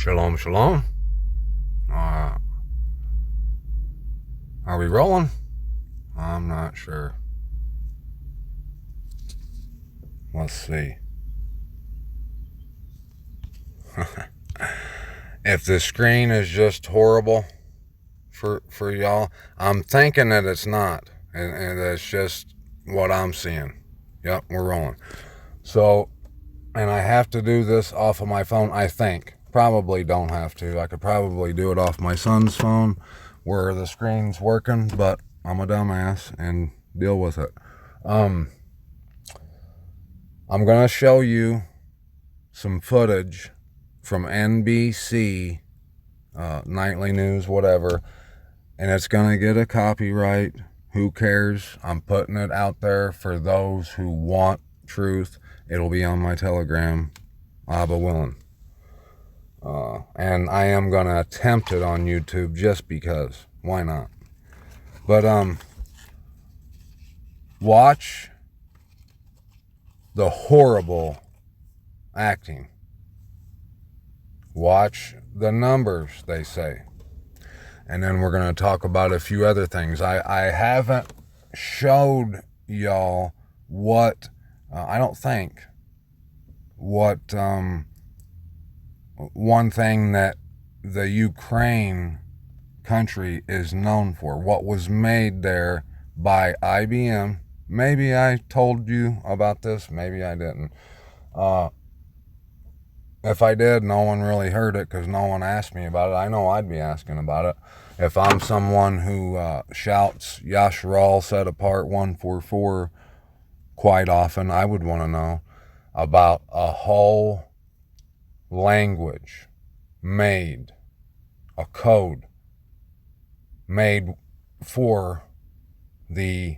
Shalom, shalom. Are we rolling? I'm not sure. Let's see. If the screen is just horrible for y'all, I'm thinking that it's not. And that's just what I'm seeing. Yep, we're rolling. So, and I have to do this off of my phone, I think. Probably don't have to. I could probably do it off my son's phone where the screen's working, but I'm a dumbass and deal with it. I'm going to show you some footage from NBC, nightly news, whatever, and it's going to get a copyright. Who cares? I'm putting it out there for those who want truth. It'll be on my Telegram, Abba willing. And I am going to attempt it on YouTube just because. Why not? But, watch the horrible acting. Watch the numbers, they say. And then we're going to talk about a few other things. I haven't showed y'all what, I don't think, what, one thing that the Ukraine country is known for, what was made there by IBM. Maybe I told you about this, maybe I didn't. If I did, no one really heard it because no one asked me about it. I know I'd be asking about it. If I'm someone who shouts Yasharal set apart 144 quite often, I would want to know about a whole language made, a code made for the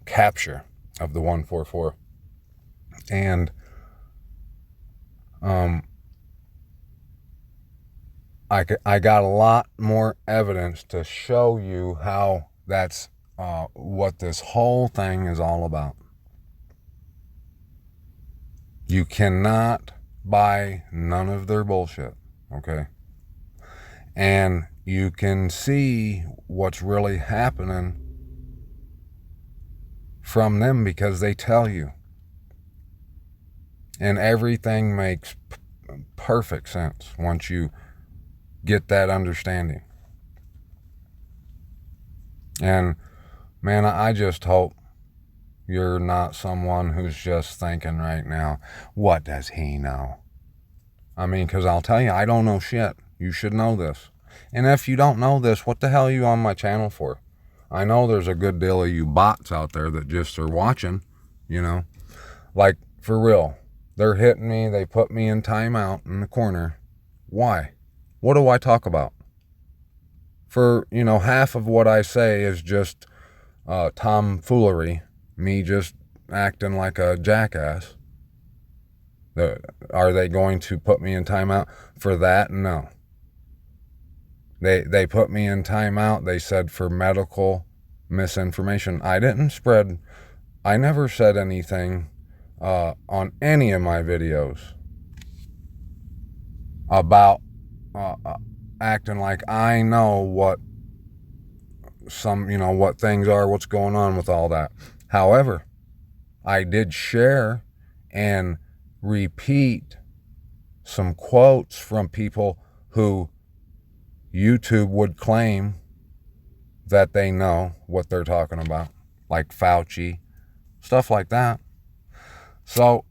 capture of the 144. And I got a lot more evidence to show you how that's what this whole thing is all about. You cannot buy none of their bullshit, okay? And you can see what's really happening from them because they tell you. And everything makes perfect sense once you get that understanding. And man, I just hope you're not someone who's just thinking right now, what does he know? I mean, because I'll tell you, I don't know shit. You should know this. And if you don't know this, what the hell are you on my channel for? I know there's a good deal of you bots out there that just are watching, you know. Like, for real. They're hitting me. They put me in timeout in the corner. Why? What do I talk about? For, you know, half of what I say is just tomfoolery. Me just acting like a jackass. Are they going to put me in timeout for that? No. They put me in timeout, they said, for medical misinformation. I never said anything on any of my videos about acting like I know what what things are, what's going on with all that. However, I did share and repeat some quotes from people who YouTube would claim that they know what they're talking about, like Fauci, stuff like that. So,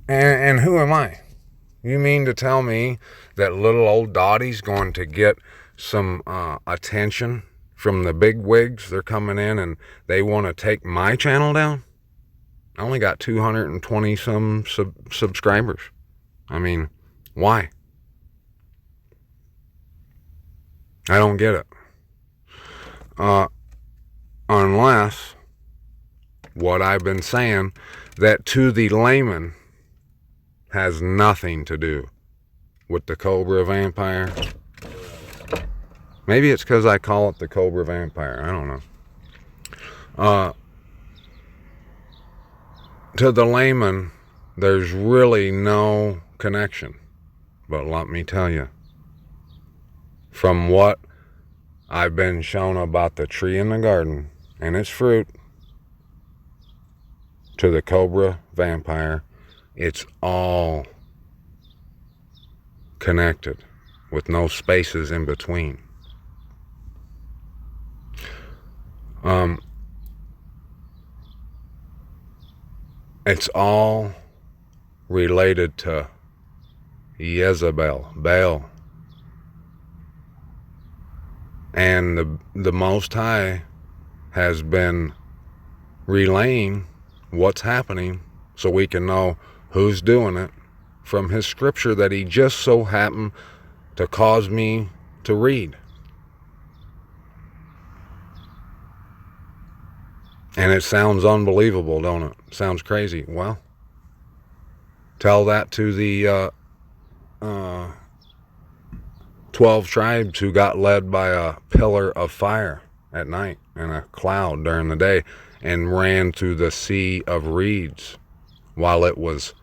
and who am I? You mean to tell me that little old Dottie's going to get some attention from the big wigs? They're coming in and they want to take my channel down? I only got 220 some subscribers. I mean, why? I don't get it. Unless what I've been saying, that to the layman has nothing to do with the Cobra Vampire. Maybe it's because I call it the Cobra Vampire. I don't know. To the layman, there's really no connection. But let me tell you, from what I've been shown about the tree in the garden and its fruit to the cobra vampire, it's all connected with no spaces in between. It's all related to Jezebel, Baal. And the Most High has been relaying what's happening so we can know who's doing it from his scripture that he just so happened to cause me to read. And it sounds unbelievable, don't it? Sounds crazy. Well, tell that to the 12 tribes who got led by a pillar of fire at night and a cloud during the day and ran through the sea of reeds while it was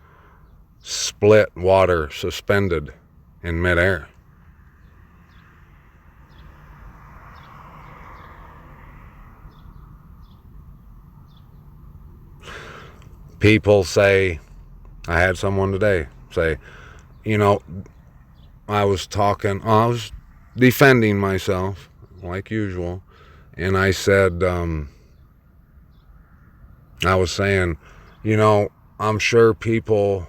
split water suspended in midair. People say, I had someone today say, you know, I was defending myself like usual, and I said, I was saying, you know, I'm sure people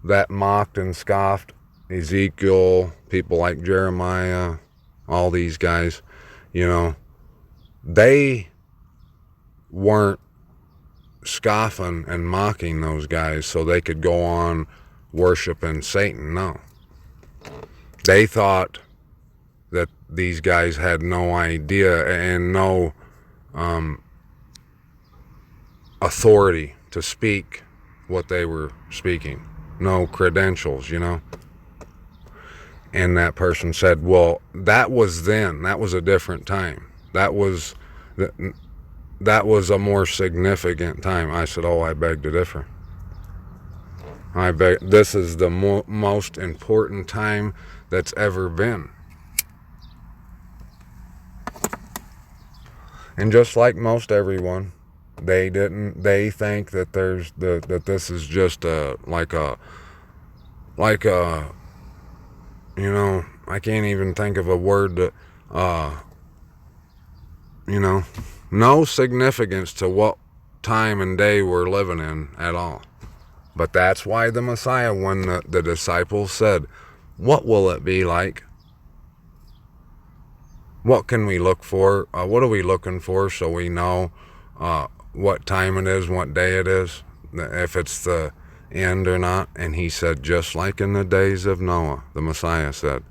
that mocked and scoffed Ezekiel, people like Jeremiah, all these guys, you know, they weren't scoffing and mocking those guys so they could go on worshiping Satan. No. They thought that these guys had no idea and no authority to speak what they were speaking. No credentials, you know. And that person said, well, that was then. That was a different time. That was a more significant time. I said, oh, I beg to differ. This is the most important time that's ever been. And just like most everyone, they think that that this is just like a you know, I can't even think of a word that you know, no significance to what time and day we're living in at all. But that's why the Messiah, when the disciples said, what will it be like? What can we look for? What are we looking for so we know what time it is, what day it is, if it's the end or not? And he said, just like in the days of Noah, the Messiah said,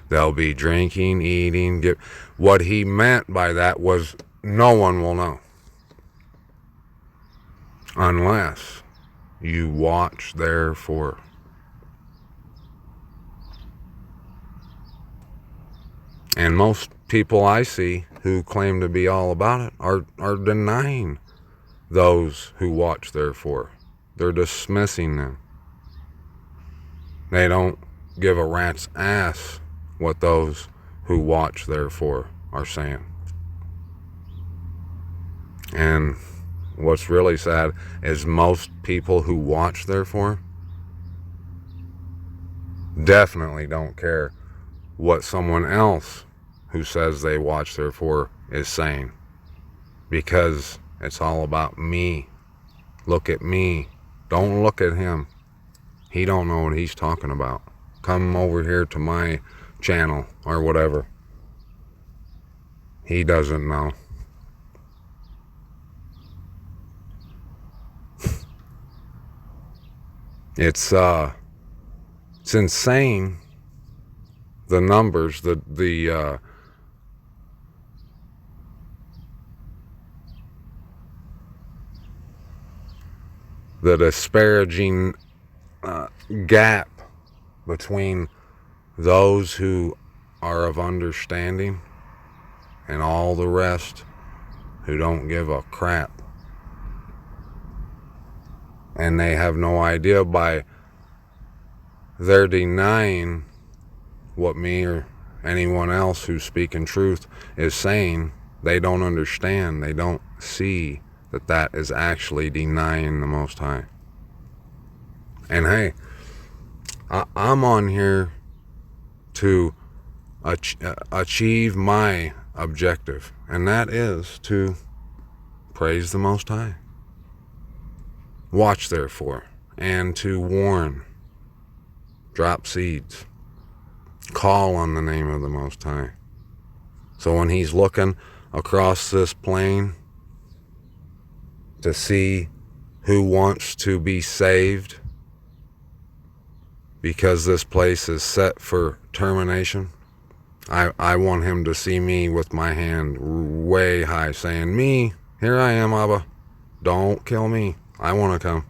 they'll be drinking, eating. What he meant by that was no one will know unless you watch therefore. And most people I see who claim to be all about it are denying those who watch therefore. They're dismissing them. They don't give a rat's ass what those who watch therefore are saying. And what's really sad is most people who watch therefore definitely don't care what someone else who says they watch therefore is saying, because it's all about me. Look at me. Don't look at him. He don't know what he's talking about. Come over here to my channel or whatever. He doesn't know. It's insane, the numbers, the disparaging gap between those who are of understanding and all the rest who don't give a crap. And they have no idea by they're denying what me or anyone else who's speaking truth is saying. They don't understand. They don't see that that is actually denying the Most High. And hey, I'm on here to achieve my objective, and that is to praise the Most High. Watch therefore, and to warn, drop seeds, call on the name of the Most High. So when he's looking across this plain to see who wants to be saved, because this place is set for termination, I want him to see me with my hand way high saying, me, here I am, Abba. Don't kill me. I want to come.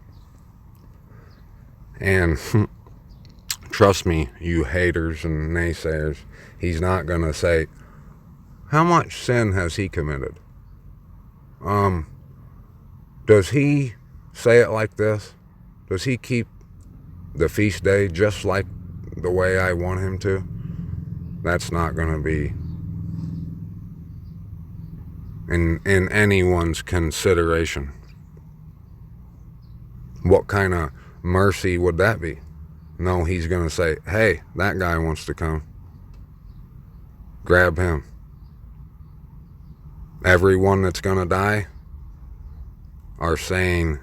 And trust me, you haters and naysayers, he's not going to say, how much sin has he committed? Does he say it like this? Does he keep the feast day just like the way I want him to? That's not going to be in anyone's consideration. What kind of mercy would that be? No, he's going to say, hey, that guy wants to come. Grab him. Everyone that's going to die are saying,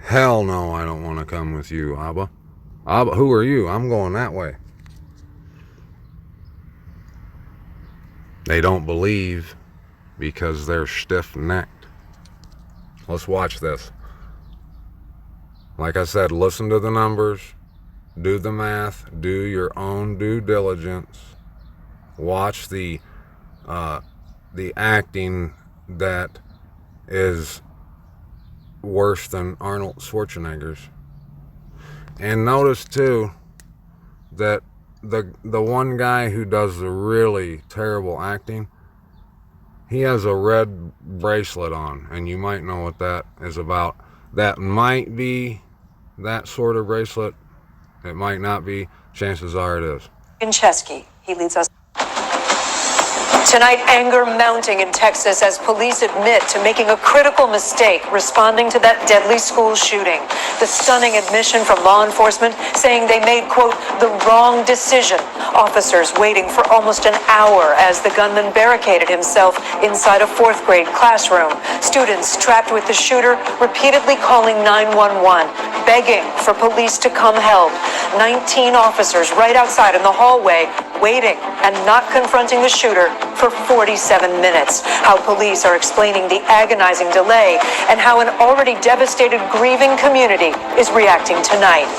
hell no, I don't want to come with you, Abba. Abba, who are you? I'm going that way. They don't believe because they're stiff-necked. Let's watch this. Like I said, listen to the numbers, do the math, do your own due diligence, watch the acting that is worse than Arnold Schwarzenegger's. And notice too that the one guy who does the really terrible acting, he has a red bracelet on, and you might know what that is about. That might be that sort of bracelet. It might not be. Chances are it is. Chesky, he leads us. Tonight, anger mounting in Texas as police admit to making a critical mistake responding to that deadly school shooting. The stunning admission from law enforcement saying they made, quote, the wrong decision. Officers waiting for almost an hour as the gunman barricaded himself inside a fourth grade classroom. Students trapped with the shooter repeatedly calling 911, begging for police to come help. 19 officers right outside in the hallway waiting and not confronting the shooter for 47 minutes. How police are explaining the agonizing delay and how an already devastated, grieving community is reacting tonight.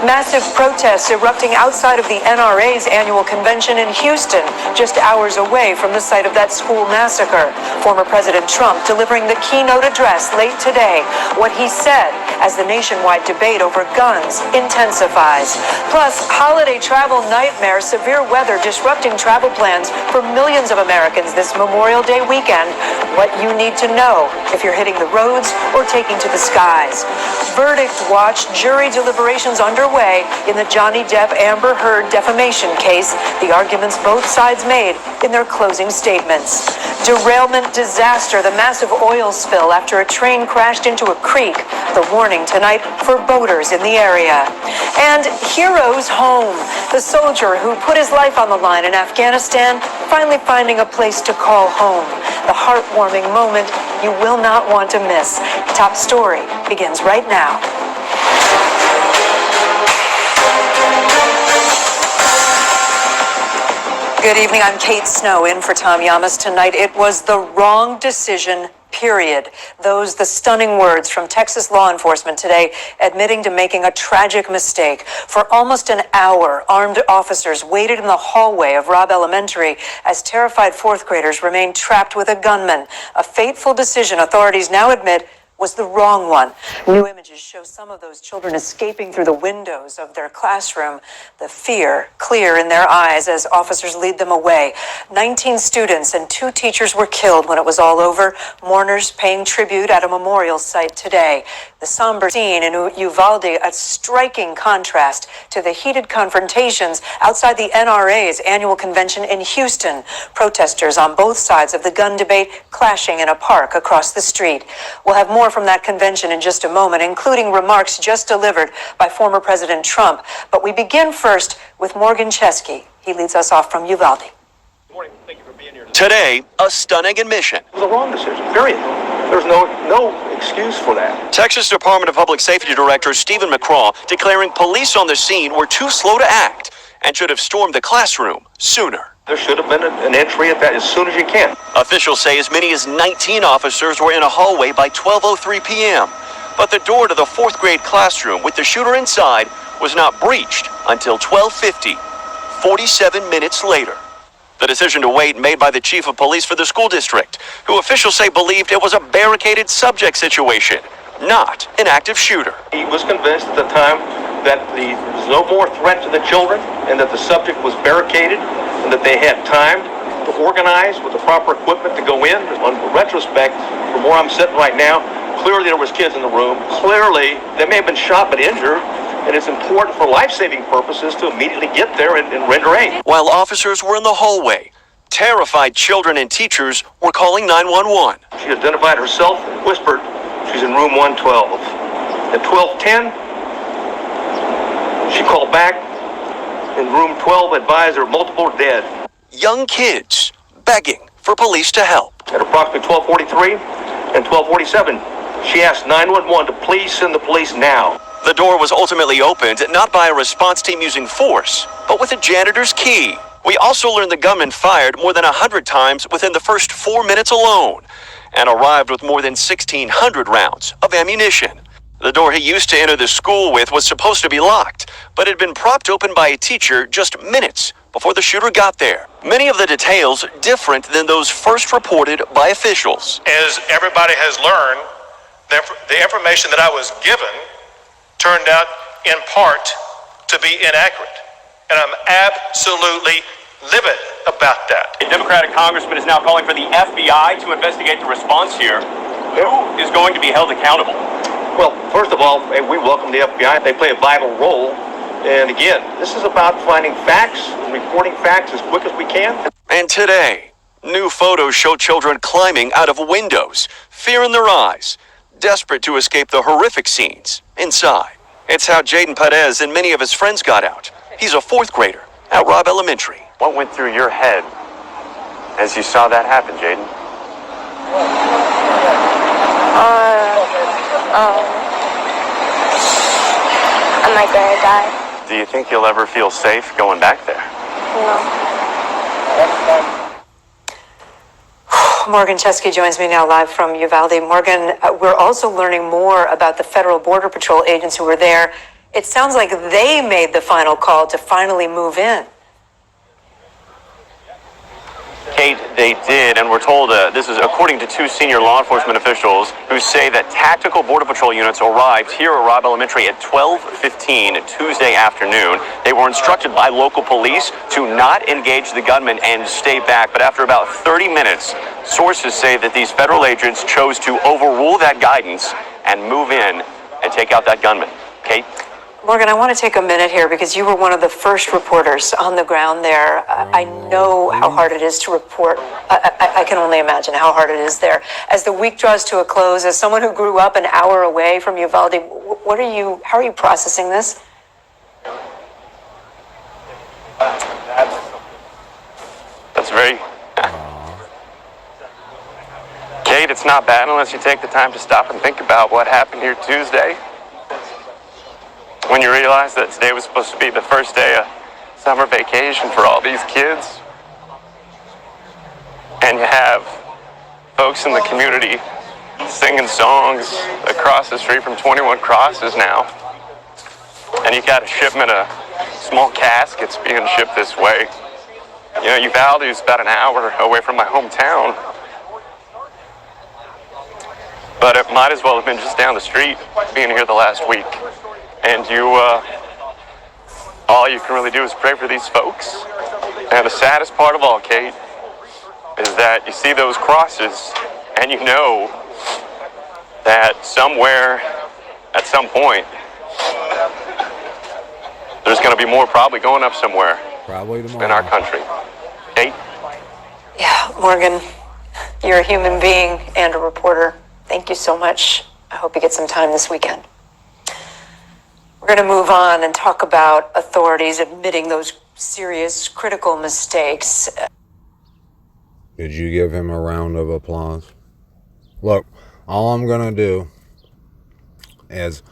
Massive protests erupting outside of the NRA's annual convention in Houston, just hours away from the site of that school massacre. Former President Trump delivering the keynote address late today, what he said as the nationwide debate over guns intensifies. Plus, holiday travel nightmares, severe weather disrupting travel plans for millions of Americans this Memorial Day weekend. What you need to know if you're hitting the roads or taking to the skies. Verdict watch, jury deliberations underway in the Johnny Depp Amber Heard defamation case. The arguments both sides made in their closing statements. Derailment disaster, the massive oil spill after a train crashed into a creek. The warning tonight for boaters in the area. And heroes home. The soldier who put his life on the line in Afghanistan finally finding a place to call home. The heartwarming moment you will not want to miss. Top Story begins right now. Good evening, I'm Kate Snow in for Tom Yamas tonight. It was the wrong decision, period. Those the stunning words from Texas law enforcement today admitting to making a tragic mistake. For almost an hour, armed officers waited in the hallway of Robb Elementary as terrified fourth graders remained trapped with a gunman. A fateful decision authorities now admit was the wrong one. New images show some of those children escaping through the windows of their classroom, the fear clear in their eyes as officers lead them away. 19 students and 2 teachers were killed when it was all over. Mourners paying tribute at a memorial site today. The somber scene in Uvalde, a striking contrast to the heated confrontations outside the NRA's annual convention in Houston. Protesters on both sides of the gun debate clashing in a park across the street. We'll have more from that convention in just a moment, including remarks just delivered by former President Trump. But we begin first with Morgan Chesky. He leads us off from Uvalde. Good morning. Thank you for being here today. A stunning admission. It was a wrong decision, period. There's no excuse for that. Texas Department of Public Safety Director Stephen McCraw declaring police on the scene were too slow to act and should have stormed the classroom sooner. There should have been an entry at that as soon as you can. Officials say as many as 19 officers were in a hallway by 12:03 p.m. But the door to the 4th grade classroom with the shooter inside was not breached until 12:50, 47 minutes later. The decision to wait made by the chief of police for the school district, who officials say believed it was a barricaded subject situation, not an active shooter. He was convinced at the time that there was no more threat to the children and that the subject was barricaded and that they had time to organize with the proper equipment to go in. On retrospect, from where I'm sitting right now, clearly there was kids in the room. Clearly, they may have been shot but injured. And it's important for life-saving purposes to immediately get there and render aid. While officers were in the hallway, terrified children and teachers were calling 911. She identified herself and whispered she's in room 112. At 12:10, she called back. In room 12, advised there were multiple dead. Young kids begging for police to help. At approximately 12:43 and 12:47, she asked 911 to please send the police now. The door was ultimately opened not by a response team using force, but with a janitor's key. We also learned the gunman fired more than 100 times within the first 4 minutes alone and arrived with more than 1,600 rounds of ammunition. The door he used to enter the school with was supposed to be locked, but had been propped open by a teacher just minutes before the shooter got there. Many of the details different than those first reported by officials. As everybody has learned, the information that I was given turned out in part to be inaccurate. And I'm absolutely livid about that. A Democratic congressman is now calling for the FBI to investigate the response here. Who is going to be held accountable? Well, first of all, we welcome the FBI. They play a vital role. And again, this is about finding facts and reporting facts as quick as we can. And today, new photos show children climbing out of windows, fear in their eyes, desperate to escape the horrific scenes inside. It's how Jaden Perez and many of his friends got out. He's a 4th grader at Robb Elementary. What went through your head as you saw that happen, Jaden? I'm like gonna die. Do you think you'll ever feel safe going back there? No. Morgan Chesky joins me now live from Uvalde. Morgan, we're also learning more about the Federal Border Patrol agents who were there. It sounds like they made the final call to finally move in. Kate, they did, and we're told this is according to 2 senior law enforcement officials who say that tactical Border Patrol units arrived here at Robb Elementary at 12:15 Tuesday afternoon. They were instructed by local police to not engage the gunman and stay back, but after about 30 minutes, sources say that these federal agents chose to overrule that guidance and move in and take out that gunman. Kate? Morgan, I want to take a minute here because you were one of the first reporters on the ground there. I know how hard it is to report. I can only imagine how hard it is there. As the week draws to a close, as someone who grew up an hour away from Uvalde, how are you processing this? That's very... Kate, it's not bad unless you take the time to stop and think about what happened here Tuesday. When you realize that today was supposed to be the first day of summer vacation for all these kids. And you have folks in the community singing songs across the street from 21 Crosses now. And you got a shipment of small caskets being shipped this way. You know, Uvalde is about an hour away from my hometown. But it might as well have been just down the street, being here the last week. And all you can really do is pray for these folks. And the saddest part of all, Kate, is that you see those crosses and you know that somewhere, at some point, there's going to be more probably going up somewhere. Probably tomorrow. In our country. Kate? Yeah, Morgan, you're a human being and a reporter. Thank you so much. I hope you get some time this weekend. We're going to move on and talk about authorities admitting those serious, critical mistakes. Did you give him a round of applause? Look, all I'm going to do is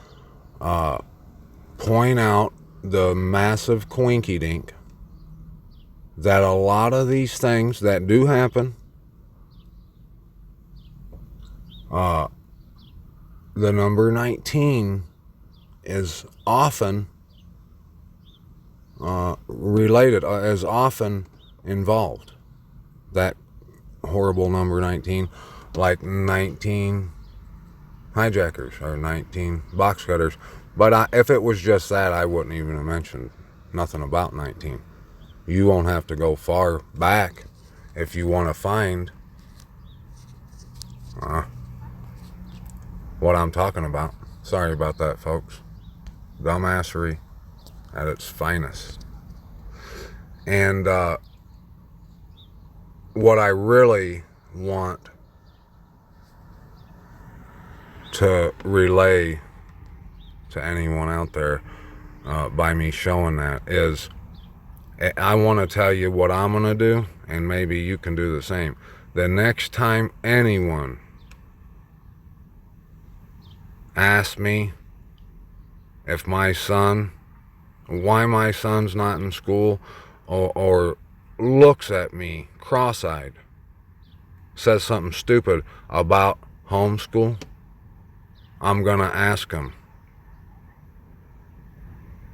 point out the massive coinky-dink that a lot of these things that do happen, the number 19 is often related, is often involved. That horrible number 19, like 19 hijackers or 19 box cutters. But if it was just that, I wouldn't even have mentioned nothing about 19. You won't have to go far back if you want to find what I'm talking about. Sorry about that, folks. Dumbassery at its finest. And what I really want to relay to anyone out there by me showing that is, I want to tell you what I'm going to do, and maybe you can do the same. The next time anyone asks me if my son, why my son's not in school, or looks at me cross-eyed, says something stupid about homeschool, I'm going to ask them.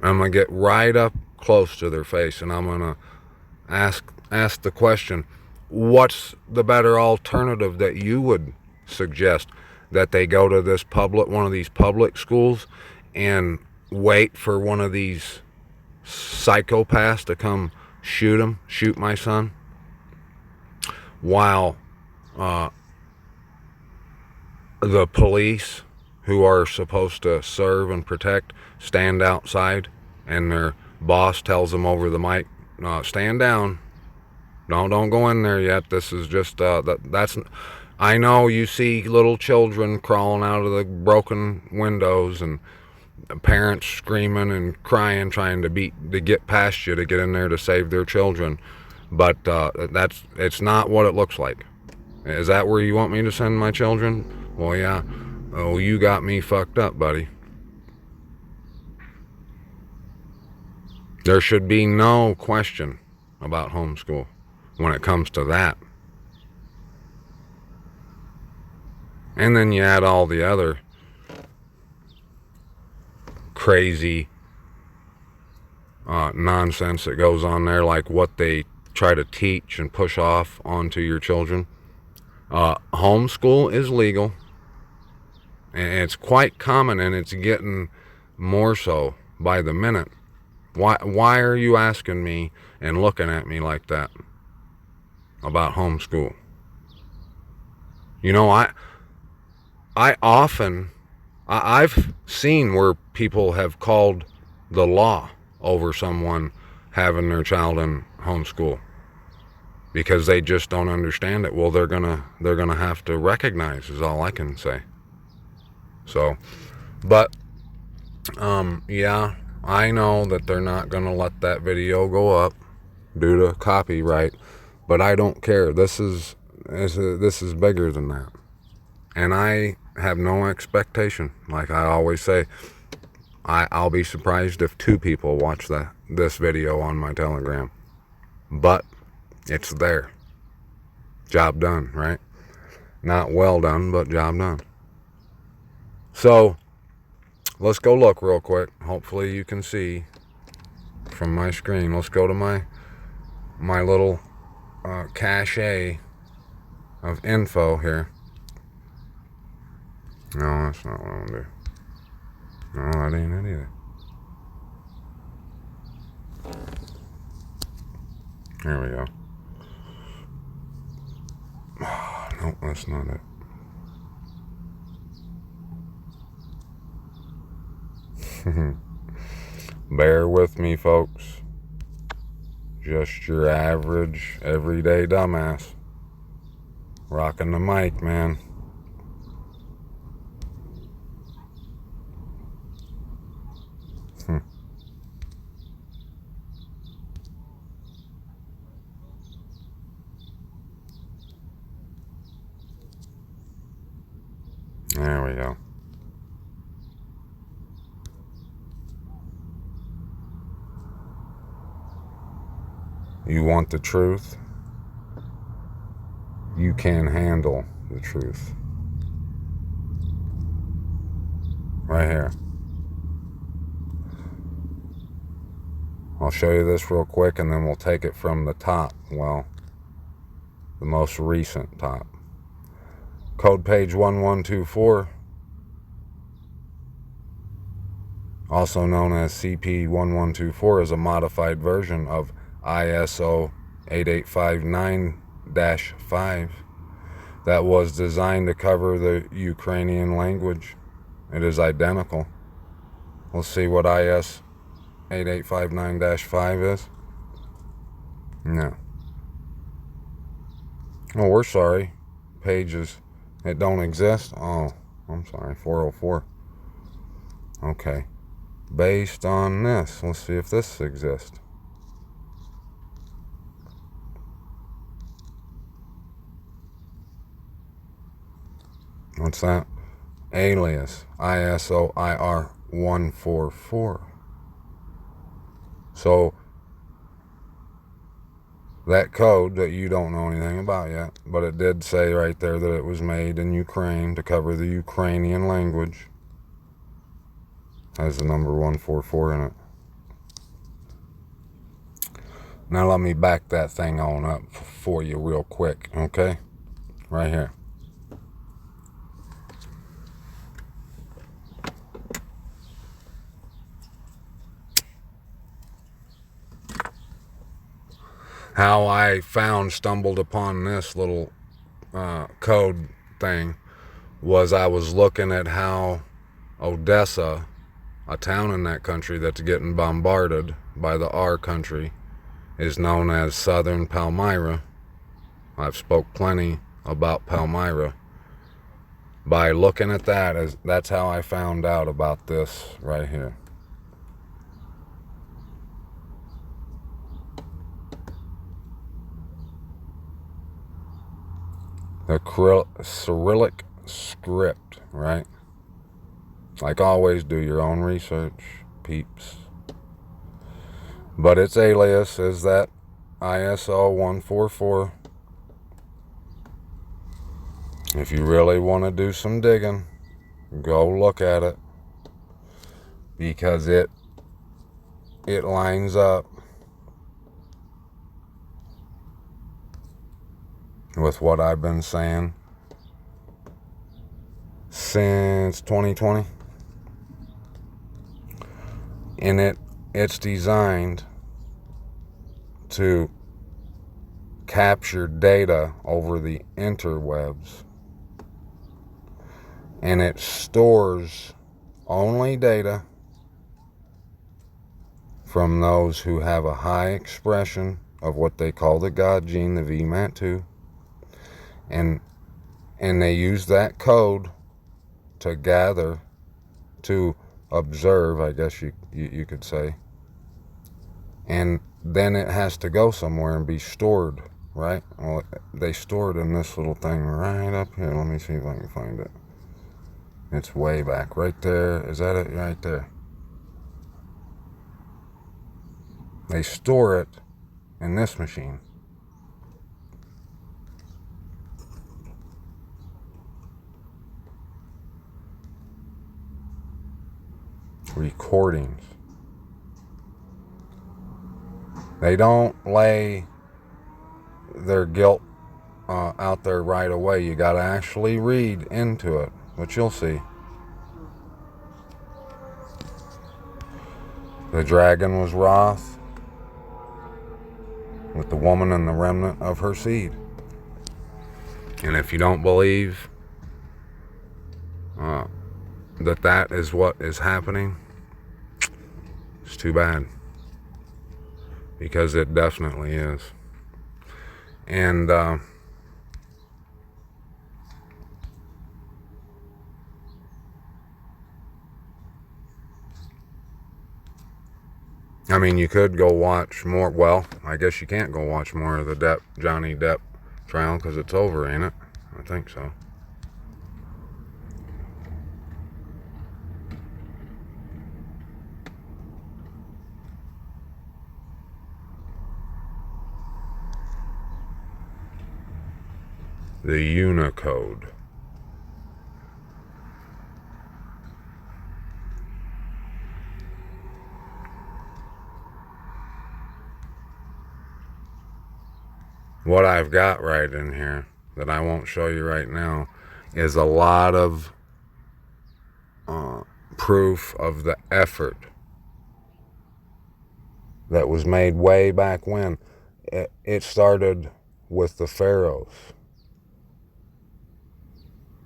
I'm going to get right up close to their face, and I'm going to ask the question, what's the better alternative that you would suggest? That they go to this one of these public schools and wait for one of these psychopaths to come shoot my son, while the police, who are supposed to serve and protect, stand outside, and their boss tells them over the mic, stand down, don't go in there yet, this is just that's, I know you see little children crawling out of the broken windows and parents screaming and crying, trying to get past you to get in there to save their children, but it's not what it looks like. Is that where you want me to send my children? Well, yeah. Oh, you got me fucked up, buddy. There should be no question about homeschool when it comes to that. And then you add all the other crazy nonsense that goes on there, like what they try to teach and push off onto your children. Homeschool is legal, and it's quite common, and it's getting more so by the minute. Why are you asking me and looking at me like that about homeschool? You know, I've seen where people have called the law over someone having their child in homeschool because they just don't understand it. Well, they're gonna have to recognize, is all I can say. So, but yeah, I know that they're not gonna let that video go up due to copyright, but I don't care. This is bigger than that, and I have no expectation. Like I always say, I'll be surprised if 2 people watch this video on my Telegram, but it's there. Job done, right? Not well done, but job done. So let's go look real quick. Hopefully you can see from my screen. Let's go to my little cache of info here. No, that's not what I'm gonna do. No, that ain't it either. There we go. Nope, that's not it. Bear with me, folks. Just your average, everyday dumbass. Rocking the mic, man. There we go. You want the truth? You can handle the truth. Right here. I'll show you this real quick and then we'll take it from the top. Well, the most recent top. Code page 1124, also known as CP1124, is a modified version of ISO 8859-5 that was designed to cover the Ukrainian language. It is identical. We'll see what IS 8859-5 is. No. Oh, we're sorry. Pages. It don't exist? Oh, I'm sorry, 404. Okay. Based on this, let's see if this exists. What's that? Alias, ISO IR 144. So, that code that you don't know anything about yet, but it did say right there that it was made in Ukraine to cover the Ukrainian language, has the number 144 in it. Now let me back that thing on up for you real quick, okay? Right here. How I stumbled upon this little code thing was I was looking at how Odessa, a town in that country that's getting bombarded by the R country, is known as Southern Palmyra. I've spoke plenty about Palmyra. By looking at that, that's how I found out about this right here. The Cyrillic script, right? Like always, do your own research, peeps. But its alias is that ISO 144. If you really want to do some digging, go look at it. Because it lines up with what I've been saying since 2020. And it's designed to capture data over the interwebs. And it stores only data from those who have a high expression of what they call the God gene, the VMAT2. And they use that code to gather, to observe, I guess you could say. And then it has to go somewhere and be stored, right? Well, they store it in this little thing right up here. Let me see if I can find it. It's way back right there. Is that it? Right there. They store it in this machine. Recordings. They don't lay their guilt out there right away. You got to actually read into it. which you'll see. The dragon was wroth with the woman and the remnant of her seed. And if you don't believe that is what is happening, it's too bad. Because it definitely is. And I mean, you could go watch more. Well, I guess you can't go watch more of the Johnny Depp trial because it's over, ain't it? I think so. The Unicode. What I've got right in here that I won't show you right now is a lot of proof of the effort that was made way back when. It started with the pharaohs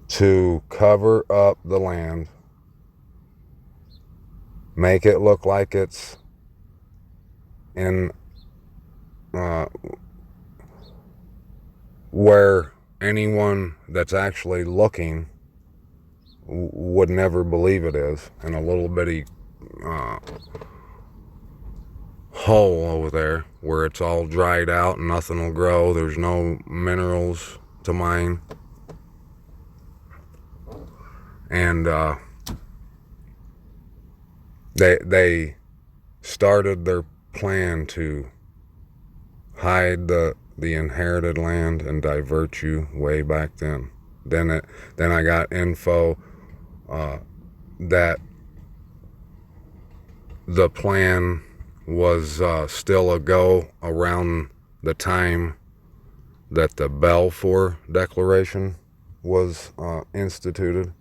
to cover up the land, make it look like it's in where anyone that's actually looking would never believe it is, in a little bitty hole over there where it's all dried out and nothing will grow. There's no minerals to mine. And they started their plan to hide the inherited land and divert you way back then. Then I got info that the plan was still a go around the time that the Balfour Declaration was instituted,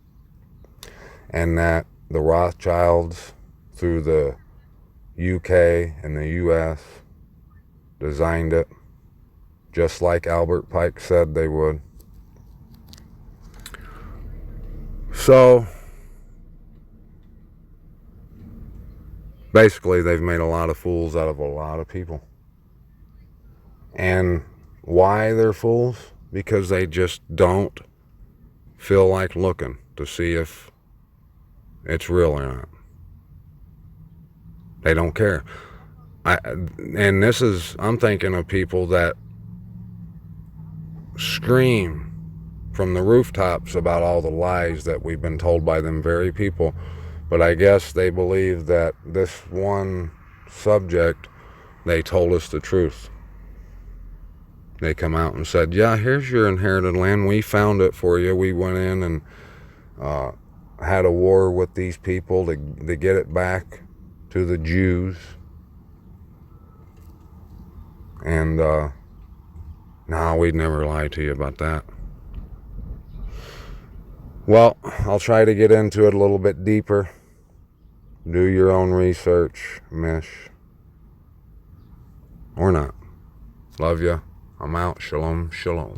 and that the Rothschilds through the UK and the US designed it just like Albert Pike said they would. So basically they've made a lot of fools out of a lot of people. And why they're fools? Because they just don't feel like looking to see if it's real or not. They don't care. And this is, I'm thinking of people that scream from the rooftops about all the lies that we've been told by them very people. But I guess they believe that this one subject, they told us the truth. They come out and said, yeah, here's your inherited land. We found it for you. We went in and had a war with these people to get it back to the Jews. And no, we'd never lie to you about that. Well, I'll try to get into it a little bit deeper. Do your own research, Mish. Or not. Love ya. I'm out. Shalom, shalom.